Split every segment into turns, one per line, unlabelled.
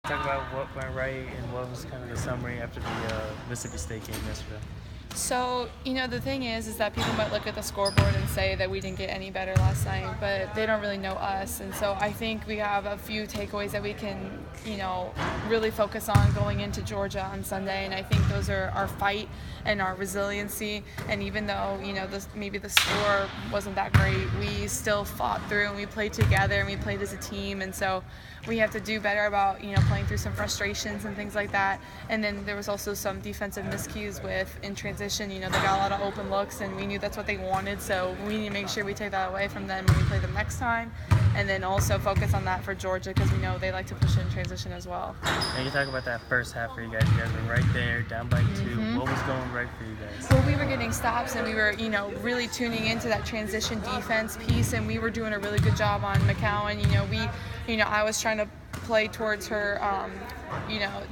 Talk about what went right and what was kind of the summary after the Mississippi State game yesterday.
So, the thing is that people might look at the scoreboard and say that we didn't get any better last night, but they don't really know us. And so I think we have a few takeaways that we can, really focus on going into Georgia on Sunday. And I think those are our fight and our resiliency. And even though, maybe the score wasn't that great, we still fought through and we played together and we played as a team. And so we have to do better about, playing through some frustrations and things like that. And then there was also some defensive miscues in transition. They got a lot of open looks, and we knew that's what they wanted. So we need to make sure we take that away from them when we play them next time. And then also focus on that for Georgia because we know they like to push it in transition as well.
And you talk about that first half for you guys. You guys were right there, down by 2.
Mm-hmm.
What was going right for you guys?
Well, we were getting stops, and we were, really tuning into that transition defense piece, and we were doing a really good job on McCowan. I was trying to play towards her,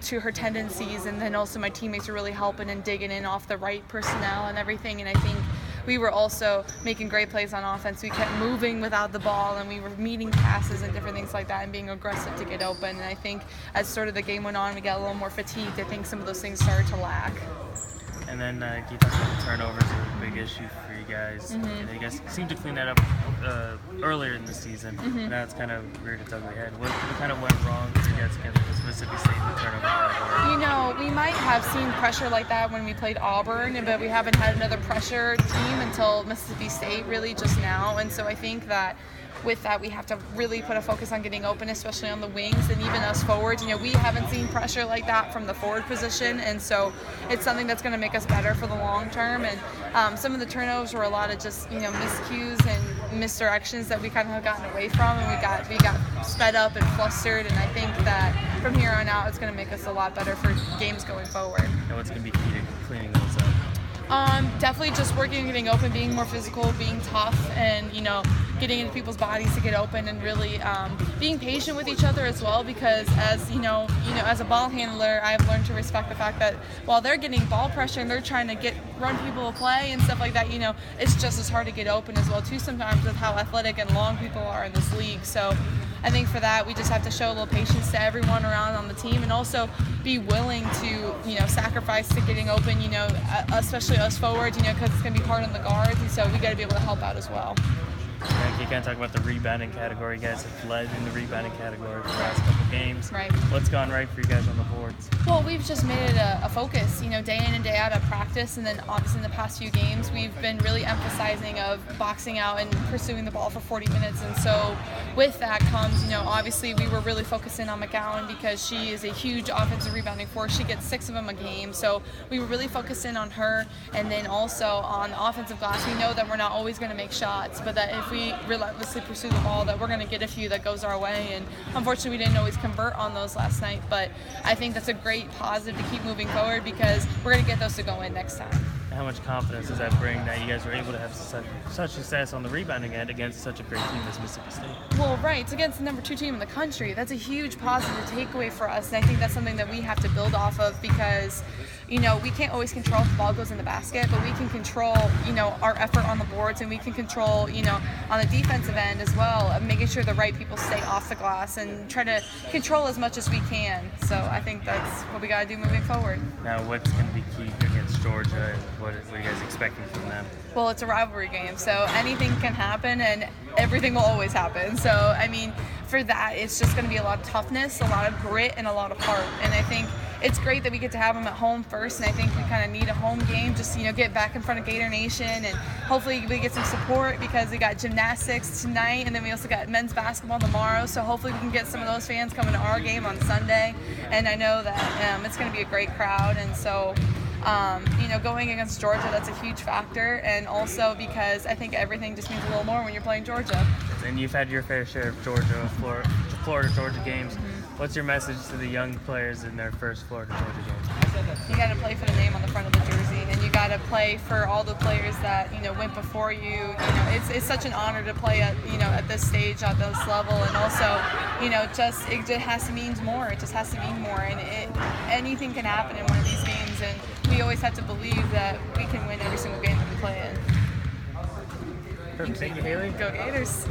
to her tendencies, and then also my teammates were really helping and digging in off the right personnel and everything. And I think we were also making great plays on offense. We kept moving without the ball, and we were meeting passes and different things like that and being aggressive to get open. And I think as sort of the game went on, we got a little more fatigued. I think some of those things started to lack.
And then you talked about the turnovers are a big issue for you guys.
Mm-hmm.
And you guys seemed to clean that up earlier in the season.
Mm-hmm.
Now it's kind of reared its ugly head. What kind of went wrong for you guys against Mississippi State in the turnover category?
We might have seen pressure like that when we played Auburn, but we haven't had another pressure team until Mississippi State really just now. And so I think that with that, we have to really put a focus on getting open, especially on the wings and even us forwards. We haven't seen pressure like that from the forward position, and so it's something that's going to make us better for the long term. And some of the turnovers were a lot of just miscues and misdirections that we kind of have gotten away from, and we got sped up and flustered. And I think that from here on out, it's going to make us a lot better for games going forward.
And what's going to be key to cleaning those up?
Definitely just working on getting open, being more physical, being tough, and getting into people's bodies to get open, and really being patient with each other as well. Because as as a ball handler, I've learned to respect the fact that while they're getting ball pressure and they're trying to run people to play and stuff like that, it's just as hard to get open as well too sometimes with how athletic and long people are in this league. So I think for that, we just have to show a little patience to everyone around on the team, and also be willing to, sacrifice to getting open, especially us forwards, because it's going to be hard on the guards, and so we got to be able to help out as well.
You can't talk about the rebounding category. You guys have led in the rebounding category for the last couple games.
Right.
What's gone right for you guys on the boards?
Well, we've just made it a focus, day in and day out of practice, and then obviously in the past few games, we've been really emphasizing of boxing out and pursuing the ball for 40 minutes. And so with that comes, obviously we were really focusing on McCowan because she is a huge offensive rebounding force. She gets 6 of them a game. So we were really focusing on her, and then also on the offensive glass. We know that we're not always going to make shots, but that if we relentlessly pursue the ball, that we're going to get a few that goes our way. And unfortunately, we didn't always convert on those last night, but I think that's a great positive to keep moving forward because we're going to get those to go in next time.
How much confidence does that bring that you guys were able to have such success on the rebounding end against such a great team as Mississippi State?
Well, right. It's against the number 2 team in the country. That's a huge positive takeaway for us, and I think that's something that we have to build off of because, we can't always control if the ball goes in the basket, but we can control, our effort on the boards, and we can control, on the defensive end as well, of making sure the right people stay off the glass and try to control as much as we can. So I think that's what we got to do moving forward.
Now, what's going to be key against Georgia, and what are you guys expecting from them?
Well, it's a rivalry game, so anything can happen, and everything will always happen. So, for that, it's just going to be a lot of toughness, a lot of grit, and a lot of heart. And I think it's great that we get to have them at home first, and I think we kind of need a home game just get back in front of Gator Nation, and hopefully we get some support because we got gymnastics tonight, and then we also got men's basketball tomorrow. So hopefully we can get some of those fans coming to our game on Sunday. And I know that it's going to be a great crowd, and so going against Georgia, that's a huge factor, and also because I think everything just means a little more when you're playing Georgia.
And you've had your fair share of Florida-Georgia games. Mm-hmm. What's your message to the young players in their first Florida-Georgia game?
You got to play for the name on the front of the jersey, and you got to play for all the players that went before you. It's such an honor to play at at this stage, at this level, and also it just has to mean more. It just has to mean more, and anything can happen in one of these games, and we always have to believe that we can win every single game that we play in.
Perfect. Thank you, Haley.
Go Gators.